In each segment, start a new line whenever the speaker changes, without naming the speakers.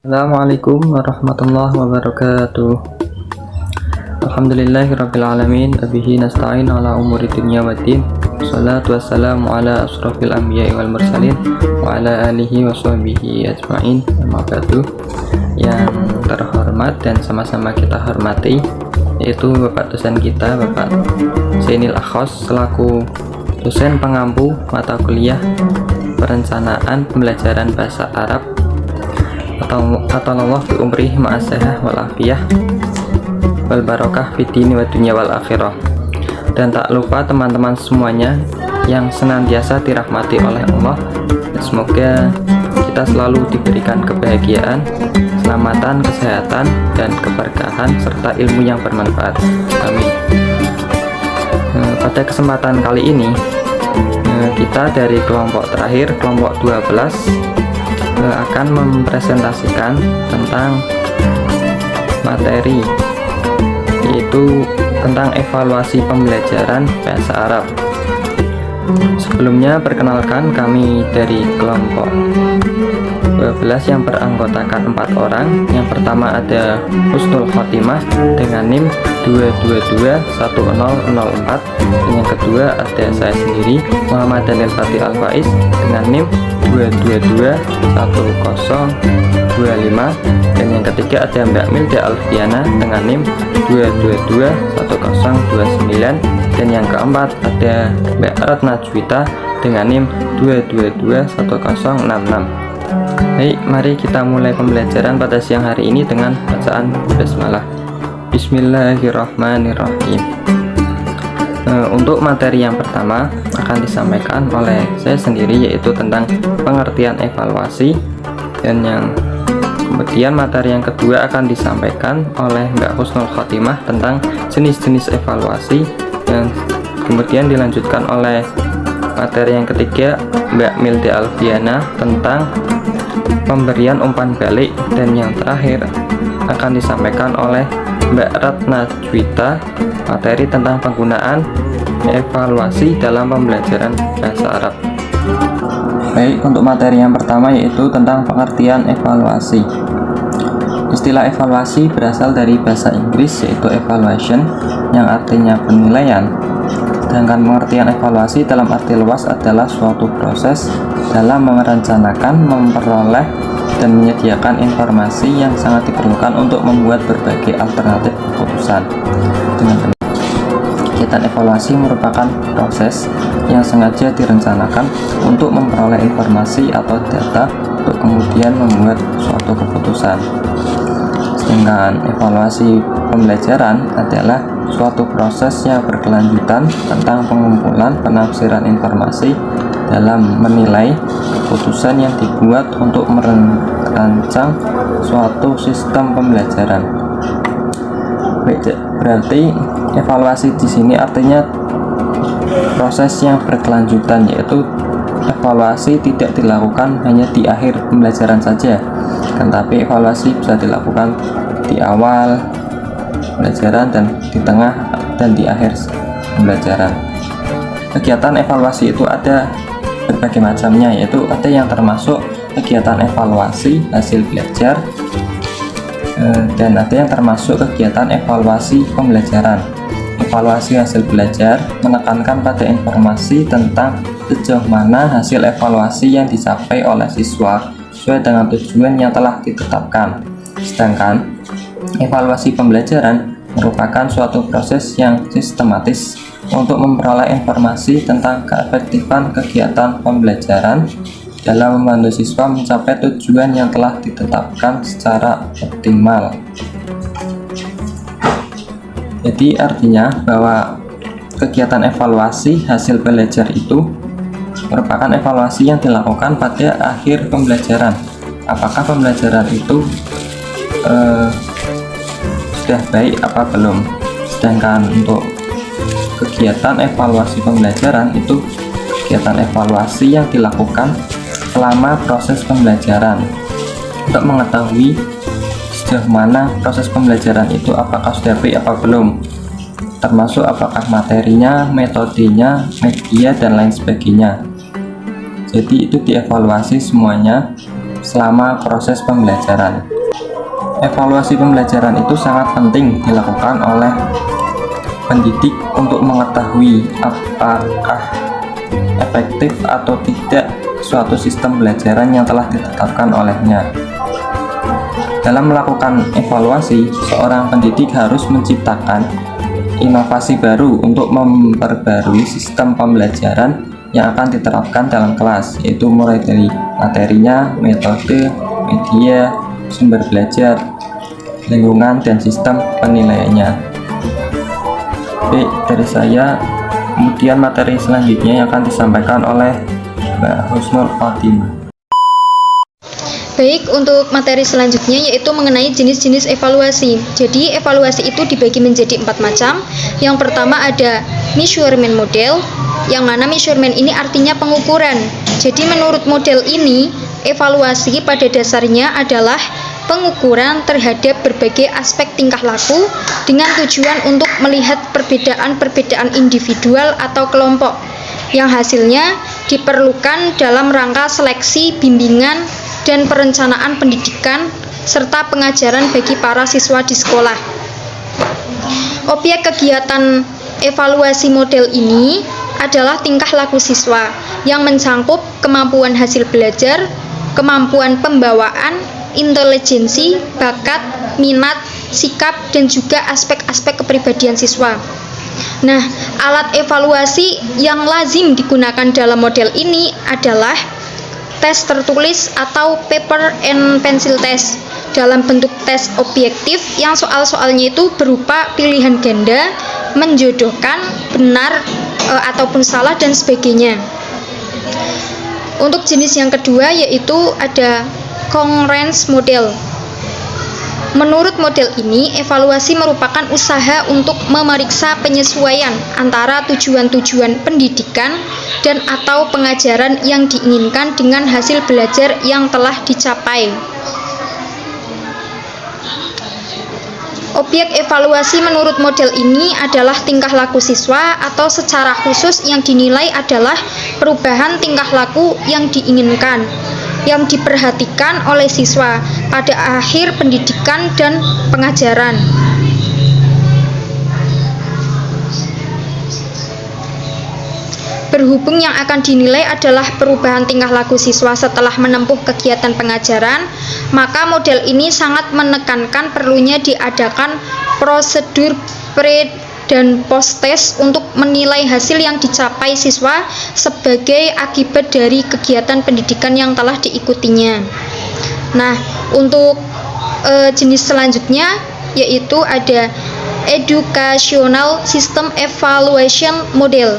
Assalamualaikum warahmatullahi wabarakatuh. Alhamdulillahirrabbilalamin. Abihi nasta'in ala umuri dunya waddin. Salatu wassalamu ala asrafil anbiya'i wal mursalin wa ala alihi wa sahbihi ajma'in. Amma ba'du. Yang terhormat dan sama-sama kita hormati yaitu Bapak dosen kita, Bapak Zainil Akhos, selaku dosen pengampu mata kuliah perencanaan pembelajaran bahasa Arab atau Allah fi umrih ma'asahah wal afiyah wal barokah fid dini wa dunya wal akhirah. Dan tak lupa teman-teman semuanya yang senantiasa dirahmati oleh Allah, dan semoga kita selalu diberikan kebahagiaan, keselamatan, kesehatan, dan keberkahan serta ilmu yang bermanfaat. Amin. Pada kesempatan kali ini kita dari kelompok terakhir, kelompok 12, akan mempresentasikan tentang materi, yaitu tentang evaluasi pembelajaran bahasa Arab. Sebelumnya perkenalkan, kami dari kelompok 12 yang beranggotakan 4 orang. Yang pertama ada Husnul Khotimah dengan NIM 2221004. Yang kedua ada saya sendiri, Muhammad Daniel Fatih Al-Faiz dengan NIM 2221025. Dan yang ketiga ada Mbak Milda Alfiana dengan NIM 2221029. Dan yang keempat ada Mbak Ratna Juwita dengan NIM 2221066. Baik, mari kita mulai pembelajaran pada siang hari ini dengan bacaan basmalah. Bismillahirrahmanirrahim. Untuk materi yang pertama akan disampaikan oleh saya sendiri, yaitu tentang pengertian evaluasi. Dan yang kemudian materi yang kedua akan disampaikan oleh Mbak Husnul Khotimah tentang jenis-jenis evaluasi. Dan kemudian dilanjutkan oleh materi yang ketiga Mbak Milda Alfiana tentang pemberian umpan balik. Dan yang terakhir akan disampaikan oleh Mbak Ratna Juwita materi tentang penggunaan evaluasi dalam pembelajaran bahasa Arab. Baik, untuk materi yang pertama yaitu tentang pengertian evaluasi. Istilah evaluasi berasal dari bahasa Inggris, yaitu evaluation, yang artinya penilaian. Sedangkan pengertian evaluasi dalam arti luas adalah suatu proses dalam merencanakan, memperoleh, dan menyediakan informasi yang sangat diperlukan untuk membuat berbagai alternatif keputusan. Dengan kegiatan evaluasi merupakan proses yang sengaja direncanakan untuk memperoleh informasi atau data untuk kemudian membuat suatu keputusan. Sedangkan evaluasi pembelajaran adalah suatu proses yang berkelanjutan tentang pengumpulan penafsiran informasi dalam menilai keputusan yang dibuat untuk merancang suatu sistem pembelajaran. Berarti evaluasi di sini artinya proses yang berkelanjutan, yaitu evaluasi tidak dilakukan hanya di akhir pembelajaran saja, tapi evaluasi bisa dilakukan di awal pembelajaran dan di tengah dan di akhir pembelajaran. Kegiatan evaluasi itu ada berbagai macamnya, yaitu ada yang termasuk kegiatan evaluasi hasil belajar, dan ada yang termasuk kegiatan evaluasi pembelajaran. Evaluasi hasil belajar menekankan pada informasi tentang sejauh mana hasil evaluasi yang dicapai oleh siswa sesuai dengan tujuan yang telah ditetapkan. Sedangkan evaluasi pembelajaran merupakan suatu proses yang sistematis untuk memperoleh informasi tentang keefektifan kegiatan pembelajaran dalam membantu siswa mencapai tujuan yang telah ditetapkan secara optimal. Jadi artinya bahwa kegiatan evaluasi hasil belajar itu merupakan evaluasi yang dilakukan pada akhir pembelajaran. Apakah pembelajaran itu sudah baik apa belum. Sedangkan untuk kegiatan evaluasi pembelajaran itu kegiatan evaluasi yang dilakukan selama proses pembelajaran untuk mengetahui sejauh mana proses pembelajaran itu apakah sudah baik apa belum, termasuk apakah materinya, metodenya, media, dan lain sebagainya. Jadi itu dievaluasi semuanya selama proses pembelajaran. Evaluasi pembelajaran itu sangat penting dilakukan oleh pendidik untuk mengetahui apakah efektif atau tidak suatu sistem pembelajaran yang telah ditetapkan olehnya. Dalam melakukan evaluasi, seorang pendidik harus menciptakan inovasi baru untuk memperbarui sistem pembelajaran yang akan diterapkan dalam kelas, yaitu mulai dari materinya, metode, media, sumber belajar, lingkungan, dan sistem penilaiannya. Baik, dari saya. Kemudian materi selanjutnya yang akan disampaikan oleh Mbak Husnul Fatimah.
Baik, untuk materi selanjutnya yaitu mengenai jenis-jenis evaluasi. Jadi evaluasi itu dibagi menjadi 4 macam. Yang pertama ada measurement model, yang mana measurement ini artinya pengukuran. Jadi menurut model ini, evaluasi pada dasarnya adalah pengukuran terhadap berbagai aspek tingkah laku dengan tujuan untuk melihat perbedaan-perbedaan individual atau kelompok yang hasilnya diperlukan dalam rangka seleksi, bimbingan, dan perencanaan pendidikan serta pengajaran bagi para siswa di sekolah. Objek kegiatan evaluasi model ini adalah tingkah laku siswa yang mencangkup kemampuan hasil belajar, kemampuan pembawaan, intelijensi, bakat, minat, sikap, dan juga aspek-aspek kepribadian siswa. Nah, alat evaluasi yang lazim digunakan dalam model ini adalah tes tertulis atau paper and pencil test dalam bentuk tes objektif yang soal-soalnya itu berupa pilihan ganda, menjodohkan, benar ataupun salah, dan sebagainya. Untuk jenis yang kedua yaitu ada congruence model. Menurut model ini, evaluasi merupakan usaha untuk memeriksa penyesuaian antara tujuan-tujuan pendidikan dan atau pengajaran yang diinginkan dengan hasil belajar yang telah dicapai. Objek evaluasi menurut model ini adalah tingkah laku siswa atau secara khusus yang dinilai adalah perubahan tingkah laku yang diinginkan, yang diperhatikan oleh siswa pada akhir pendidikan dan pengajaran. Berhubung yang akan dinilai adalah perubahan tingkah laku siswa setelah menempuh kegiatan pengajaran, maka model ini sangat menekankan perlunya diadakan prosedur pre dan post test untuk menilai hasil yang dicapai siswa sebagai akibat dari kegiatan pendidikan yang telah diikutinya. Nah, untuk jenis selanjutnya yaitu ada educational system evaluation model.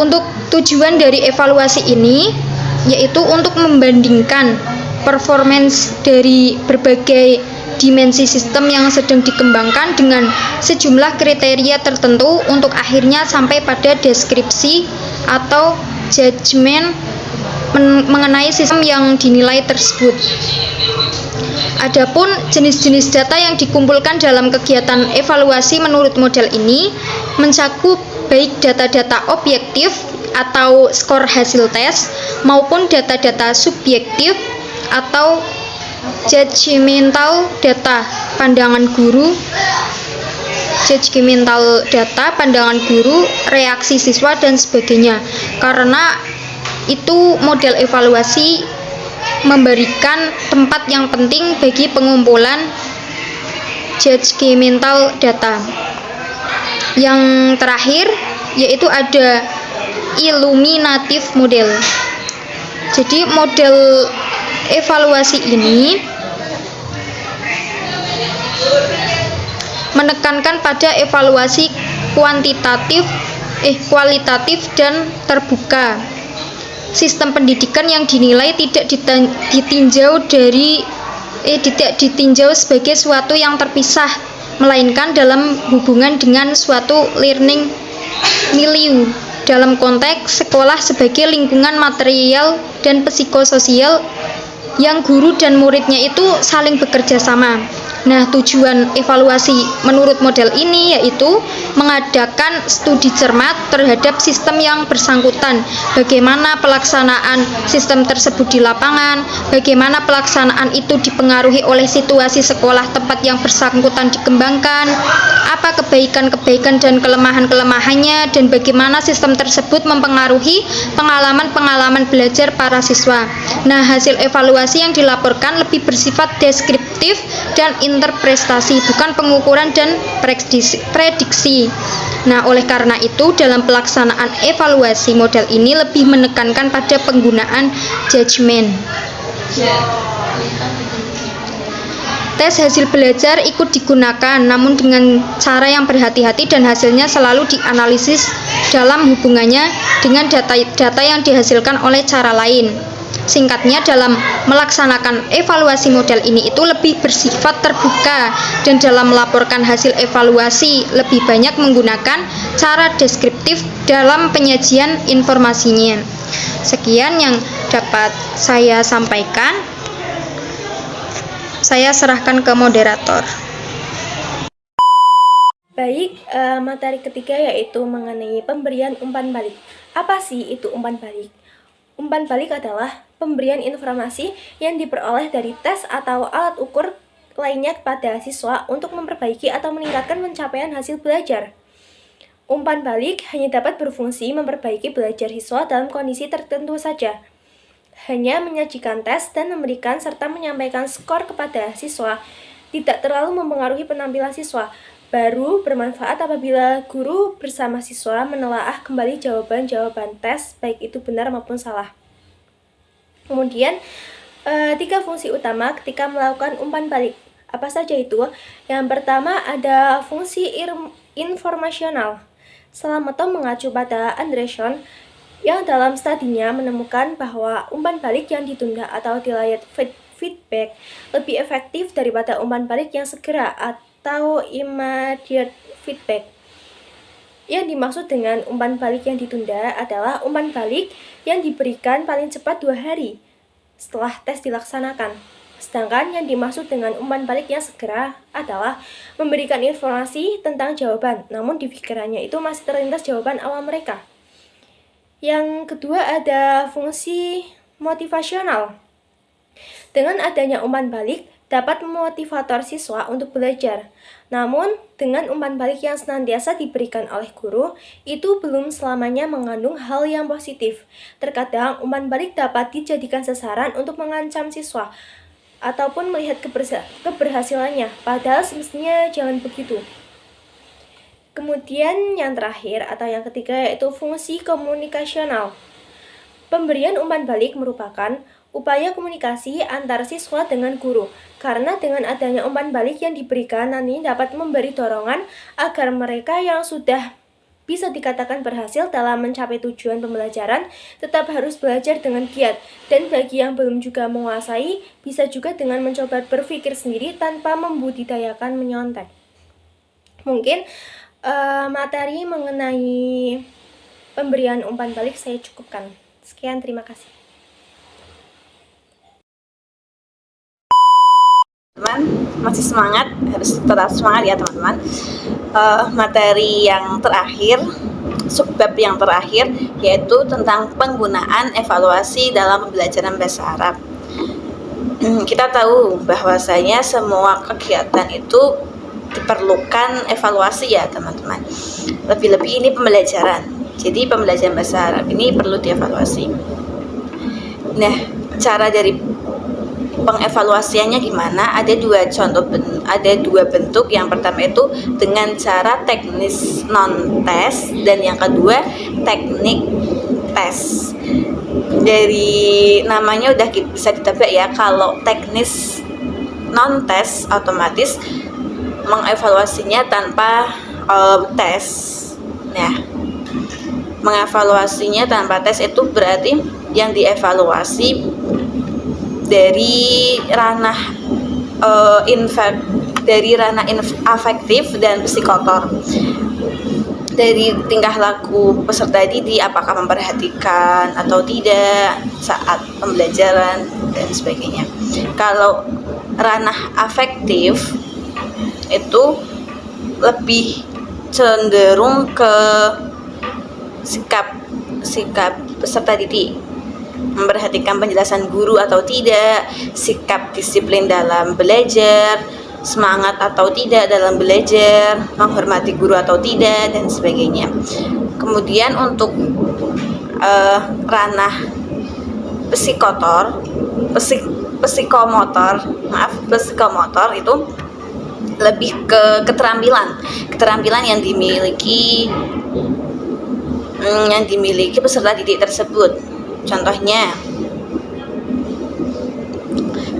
Untuk tujuan dari evaluasi ini yaitu untuk membandingkan performance dari berbagai dimensi sistem yang sedang dikembangkan dengan sejumlah kriteria tertentu untuk akhirnya sampai pada deskripsi atau judgement mengenai sistem yang dinilai tersebut. Adapun jenis-jenis data yang dikumpulkan dalam kegiatan evaluasi menurut model ini mencakup baik data-data objektif atau skor hasil tes maupun data-data subjektif atau judgmental data, pandangan guru, reaksi siswa, dan sebagainya. Karena itu model evaluasi memberikan tempat yang penting bagi pengumpulan judgmental data. Yang terakhir yaitu ada illuminative model. Jadi model evaluasi ini menekankan pada evaluasi kualitatif dan terbuka. Sistem pendidikan yang dinilai tidak ditinjau sebagai suatu yang terpisah, melainkan dalam hubungan dengan suatu learning milieu dalam konteks sekolah sebagai lingkungan material dan psikososial yang guru dan muridnya itu saling bekerja sama. Nah, tujuan evaluasi menurut model ini yaitu mengadakan studi cermat terhadap sistem yang bersangkutan, bagaimana pelaksanaan sistem tersebut di lapangan, bagaimana pelaksanaan itu dipengaruhi oleh situasi sekolah tempat yang bersangkutan dikembangkan, apa kebaikan-kebaikan dan kelemahan-kelemahannya, dan bagaimana sistem tersebut mempengaruhi pengalaman-pengalaman belajar para siswa. Nah, hasil evaluasi yang dilaporkan lebih bersifat deskriptif dan interpretasi, bukan pengukuran dan prediksi. Nah, oleh karena itu, dalam pelaksanaan evaluasi model ini lebih menekankan pada penggunaan judgement. Tes hasil belajar ikut digunakan, namun dengan cara yang berhati-hati dan hasilnya selalu dianalisis dalam hubungannya dengan data yang dihasilkan oleh cara lain. Singkatnya, dalam melaksanakan evaluasi model ini itu lebih bersifat terbuka, dan dalam melaporkan hasil evaluasi lebih banyak menggunakan cara deskriptif dalam penyajian informasinya. Sekian yang dapat saya sampaikan. Saya serahkan ke moderator.
Baik, materi ketiga yaitu mengenai pemberian umpan balik. Apa sih itu umpan balik? Umpan balik adalah pemberian informasi yang diperoleh dari tes atau alat ukur lainnya kepada siswa untuk memperbaiki atau meningkatkan pencapaian hasil belajar. Umpan balik hanya dapat berfungsi memperbaiki belajar siswa dalam kondisi tertentu saja. Hanya menyajikan tes dan memberikan serta menyampaikan skor kepada siswa, tidak terlalu mempengaruhi penampilan siswa. Baru bermanfaat apabila guru bersama siswa menelaah kembali jawaban-jawaban tes, baik itu benar maupun salah. Kemudian, 3 fungsi utama ketika melakukan umpan balik. Apa saja itu? Yang pertama ada fungsi informasional. Slamato mengacu pada Andreson yang dalam studinya menemukan bahwa umpan balik yang ditunda atau delayed feedback lebih efektif daripada umpan balik yang segera atau immediate feedback. Yang dimaksud dengan umpan balik yang ditunda adalah umpan balik yang diberikan paling cepat 2 hari setelah tes dilaksanakan. Sedangkan yang dimaksud dengan umpan balik yang segera adalah memberikan informasi tentang jawaban, namun di pikirannya itu masih terlintas jawaban awal mereka. Yang kedua ada fungsi motivasional. Dengan adanya umpan balik dapat memotivator siswa untuk belajar. Namun, dengan umpan balik yang senantiasa diberikan oleh guru, itu belum selamanya mengandung hal yang positif. Terkadang umpan balik dapat dijadikan sasaran untuk mengancam siswa ataupun melihat keberhasilannya, padahal semestinya jangan begitu. Kemudian yang terakhir atau yang ketiga yaitu fungsi komunikasional. Pemberian umpan balik merupakan upaya komunikasi antar siswa dengan guru, karena dengan adanya umpan balik yang diberikan nanti dapat memberi dorongan agar mereka yang sudah bisa dikatakan berhasil dalam mencapai tujuan pembelajaran tetap harus belajar dengan giat, dan bagi yang belum juga menguasai bisa juga dengan mencoba berpikir sendiri tanpa membudidayakan menyontek. Mungkin materi mengenai pemberian umpan balik saya cukupkan. Sekian, terima kasih.
Teman masih semangat, harus tetap semangat ya teman-teman. Materi yang terakhir, subbab yang terakhir yaitu tentang penggunaan evaluasi dalam pembelajaran bahasa Arab. Kita tahu bahwasanya semua kegiatan itu diperlukan evaluasi ya teman-teman. Lebih-lebih ini pembelajaran. Jadi pembelajaran bahasa Arab ini perlu dievaluasi. Nah, cara dari pengevaluasiannya gimana? Ada dua bentuk. Yang pertama itu dengan cara teknis non tes, dan yang kedua teknik tes. Dari namanya udah bisa ditebak ya, kalau teknis non tes otomatis mengevaluasinya tanpa tes. Nah, mengevaluasinya tanpa tes itu berarti yang dievaluasi dari ranah afektif dan psikotor, dari tingkah laku peserta didik, apakah memperhatikan atau tidak saat pembelajaran dan sebagainya. Kalau ranah afektif itu lebih cenderung ke sikap peserta didik, memperhatikan penjelasan guru atau tidak, sikap disiplin dalam belajar, semangat atau tidak dalam belajar, menghormati guru atau tidak, dan sebagainya. Kemudian untuk ranah psikomotor itu lebih ke keterampilan yang dimiliki peserta didik tersebut. Contohnya,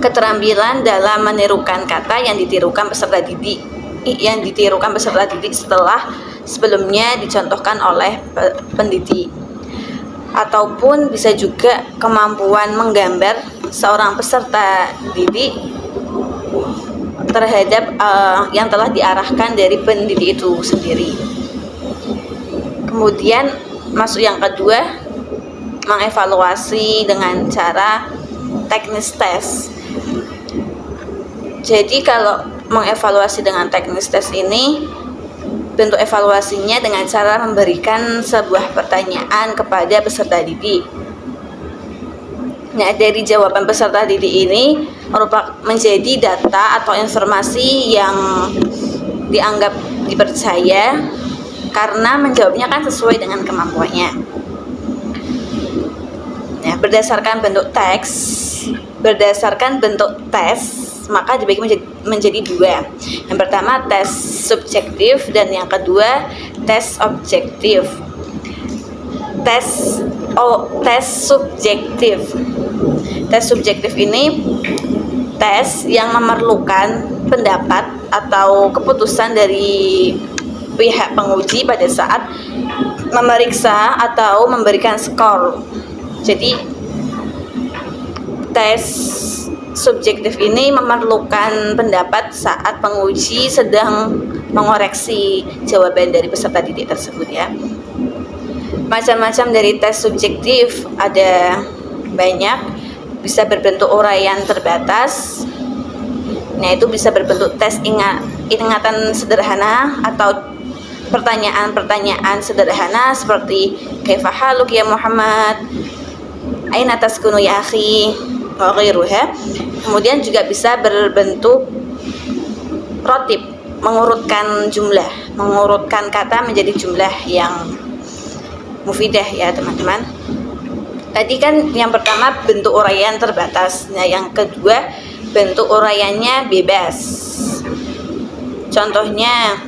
keterampilan dalam menirukan kata yang ditirukan peserta didik setelah sebelumnya dicontohkan oleh pendidik. Ataupun bisa juga kemampuan menggambar seorang peserta didik terhadap yang telah diarahkan dari pendidik itu sendiri. Kemudian masuk yang kedua, mengevaluasi dengan cara teknis tes. Jadi kalau mengevaluasi dengan teknis tes ini, bentuk evaluasinya dengan cara memberikan sebuah pertanyaan kepada peserta didik. Nah, dari jawaban peserta didik ini merupakan menjadi data atau informasi yang dianggap dipercaya karena menjawabnya kan sesuai dengan kemampuannya. Nah, berdasarkan bentuk tes, maka dibagi menjadi dua. Yang pertama tes subjektif dan yang kedua tes objektif. Tes subjektif ini tes yang memerlukan pendapat atau keputusan dari pihak penguji pada saat memeriksa atau memberikan skor. Jadi tes subjektif ini memerlukan pendapat saat penguji sedang mengoreksi jawaban dari peserta didik tersebut ya. Macam-macam dari tes subjektif ada banyak, bisa berbentuk uraian terbatas. Nah, itu bisa berbentuk tes ingatan sederhana atau pertanyaan-pertanyaan sederhana seperti kaifa haluk ya Muhammad, aina taskunu ya akhi, wa ghairuha. Kemudian juga bisa berbentuk rotib, mengurutkan kata menjadi jumlah yang mufidah ya teman-teman. Tadi kan yang pertama bentuk uraian terbatas. Nah, yang kedua bentuk uraiannya bebas. Contohnya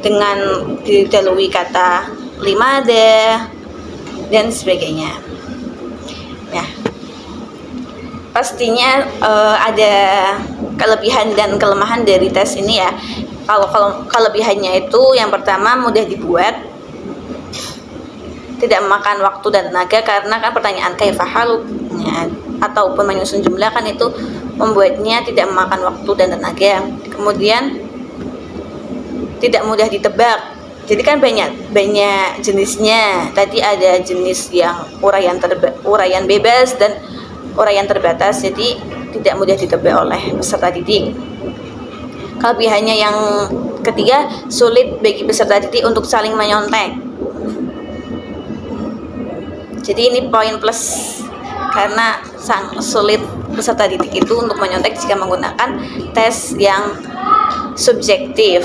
dengan didahului kata limada dan sebagainya. Nah, pastinya ada kelebihan dan kelemahan dari tes ini ya. Kalau kelebihannya itu yang pertama mudah dibuat, tidak memakan waktu dan tenaga karena kan pertanyaan kaifa haluk ataupun menyusun jumlah kan itu membuatnya tidak memakan waktu dan tenaga. Kemudian tidak mudah ditebak. Jadi kan banyak jenisnya. Tadi ada jenis yang uraian bebas dan uraian terbatas. Jadi tidak mudah ditebak oleh peserta didik. Kelebihannya yang ketiga, sulit bagi peserta didik untuk saling menyontek. Jadi ini poin plus karena sangat sulit peserta didik itu untuk menyontek jika menggunakan tes yang subjektif.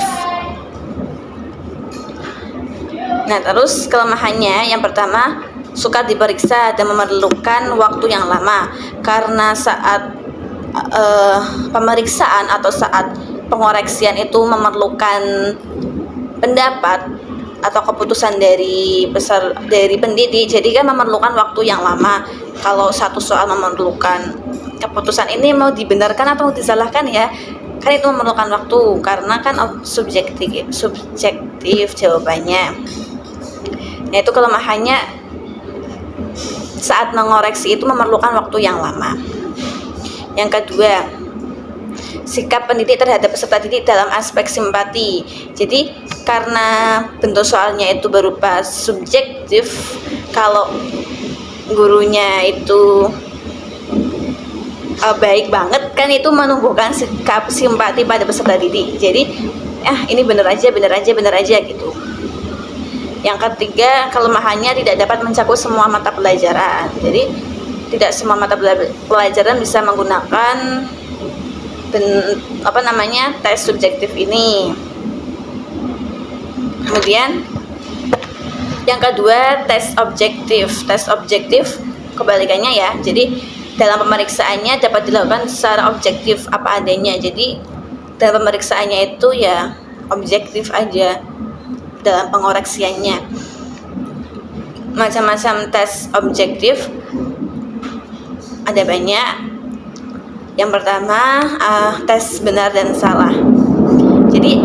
Nah, terus kelemahannya yang pertama, sukar diperiksa dan memerlukan waktu yang lama karena saat pemeriksaan atau saat pengoreksian itu memerlukan pendapat atau keputusan dari pendidik, jadi kan memerlukan waktu yang lama. Kalau satu soal memerlukan keputusan ini mau dibenarkan atau disalahkan ya, kan itu memerlukan waktu karena kan subjektif jawabannya. Nah, itu kelemahannya saat mengoreksi itu memerlukan waktu yang lama. Yang kedua, sikap pendidik terhadap peserta didik dalam aspek simpati. Jadi karena bentuk soalnya itu berupa subjektif, kalau gurunya itu baik banget kan itu menumbuhkan sikap simpati pada peserta didik. Jadi ini bener aja gitu. Yang ketiga, kelemahannya tidak dapat mencakup semua mata pelajaran. Jadi tidak semua mata pelajaran bisa menggunakan tes subjektif ini. Kemudian yang kedua, tes objektif. Tes objektif kebalikannya ya. Jadi dalam pemeriksaannya dapat dilakukan secara objektif apa adanya. Jadi dalam pemeriksaannya itu ya objektif aja dalam pengoreksiannya. Macam-macam tes objektif ada banyak. Yang pertama, tes benar dan salah. Jadi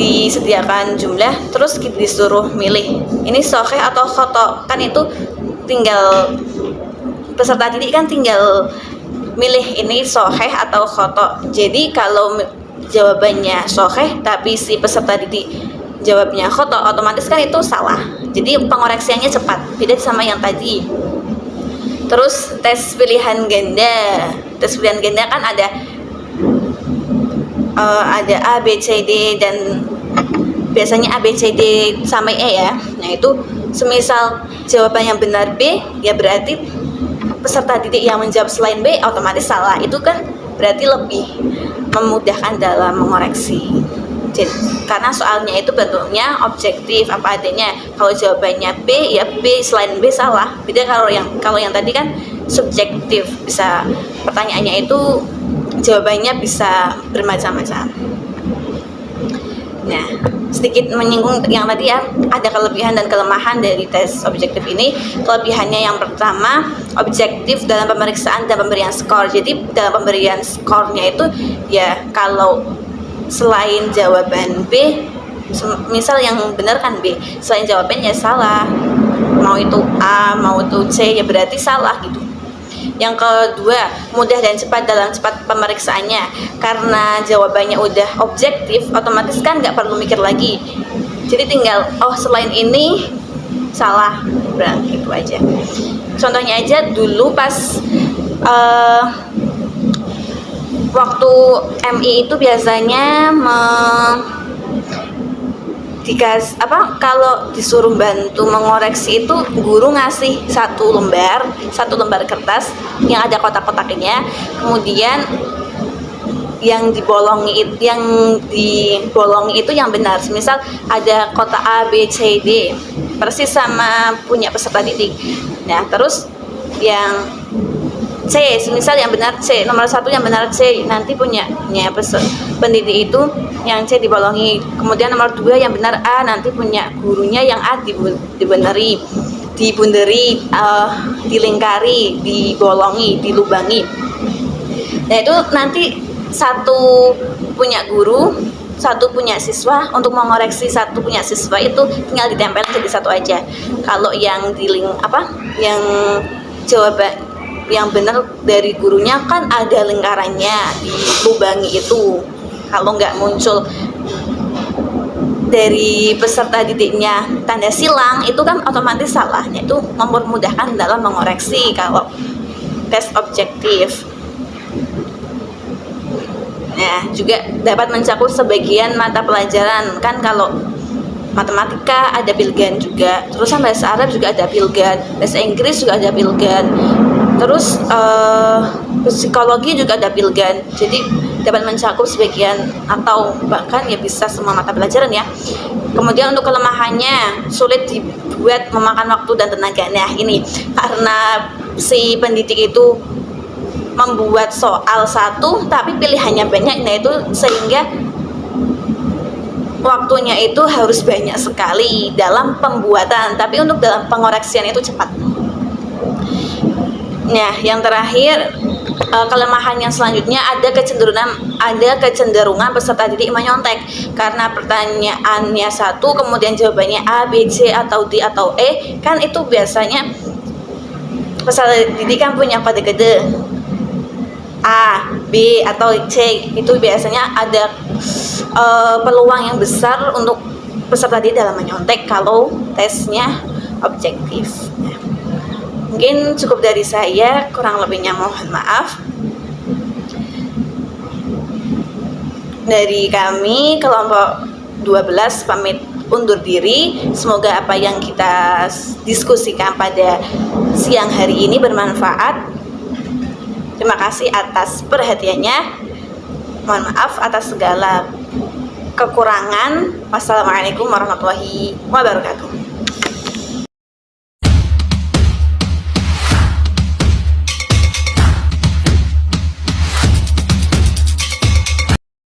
disediakan jumlah, terus disuruh milih ini sahih atau khoto. Kan itu tinggal peserta didik kan tinggal milih ini sahih atau khoto. Jadi kalau jawabannya sahih tapi si peserta didik jawabnya khoto, otomatis kan itu salah. Jadi pengoreksiannya cepat, beda sama yang tadi. Terus tes pilihan ganda. Tes pilihan ganda kan ada A, B, C, D, dan biasanya A, B, C, D sampai E ya. Nah itu semisal jawaban yang benar B, ya berarti peserta didik yang menjawab selain B otomatis salah. Itu kan berarti lebih memudahkan dalam mengoreksi. Jadi, karena soalnya itu bentuknya objektif apa adanya. Kalau jawabannya B, ya B, selain B salah. Beda kalau yang tadi kan subjektif, bisa pertanyaannya itu jawabannya bisa bermacam-macam. Nah, sedikit menyinggung yang tadi ya, ada kelebihan dan kelemahan dari tes objektif ini. Kelebihannya yang pertama, objektif dalam pemeriksaan dan pemberian skor. Jadi dalam pemberian skornya itu ya kalau selain jawaban B, misal yang benar kan B, selain jawabannya salah, mau itu A, mau itu C, ya berarti salah gitu. Yang kedua, mudah dan cepat dalam pemeriksaannya. Karena jawabannya udah objektif, otomatis kan nggak perlu mikir lagi. Jadi tinggal, selain ini salah, berarti gitu aja. Contohnya aja dulu pas waktu MI itu biasanya kalau disuruh bantu mengoreksi itu guru ngasih satu lembar kertas yang ada kotak-kotaknya, kemudian yang dibolongi itu yang benar. Misal ada kotak A, B, C, D persis sama punya peserta didik. Nah terus yang C, misal yang benar C, nomor 1 yang benar C, nanti punyanya pendidik itu yang C dibolongi. Kemudian nomor 2 yang benar A, nanti punya gurunya yang A dibunderi, dilingkari, dibolongi, dilubangi. Nah itu nanti satu punya guru, satu punya siswa. Untuk mengoreksi satu punya siswa itu tinggal ditempel jadi satu aja. Kalau yang yang jawaban yang benar dari gurunya kan ada lingkarannya, dilubangi itu. Kalau nggak muncul dari peserta didiknya tanda silang, itu kan otomatis salahnya. Itu mempermudahkan dalam mengoreksi kalau tes objektif. Nah, juga dapat mencakup sebagian mata pelajaran. Kan kalau matematika ada pilgan juga, terus bahasa Arab juga ada pilgan, bahasa Inggris juga ada pilgan, terus psikologi juga ada pilgan. Jadi dapat mencakup sebagian atau bahkan ya bisa semua mata pelajaran ya. Kemudian untuk kelemahannya, sulit dibuat, memakan waktu dan tenaga. Nah ini karena si pendidik itu membuat soal satu tapi pilihannya banyak, nah itu sehingga waktunya itu harus banyak sekali dalam pembuatan, tapi untuk dalam pengoreksian itu cepat. Nah, yang terakhir, kelemahan yang selanjutnya ada kecenderungan peserta didik menyontek karena pertanyaannya satu, kemudian jawabannya A, B, C atau D atau E. Kan itu biasanya peserta didik kan punya kode-kode A, B atau C. Itu biasanya ada peluang yang besar untuk peserta didik dalam menyontek kalau tesnya objektif. Mungkin cukup dari saya, kurang lebihnya mohon maaf. Dari kami kelompok 12 pamit undur diri. Semoga apa yang kita diskusikan pada siang hari ini bermanfaat. Terima kasih atas perhatiannya. Mohon maaf atas segala kekurangan. Wassalamualaikum warahmatullahi wabarakatuh.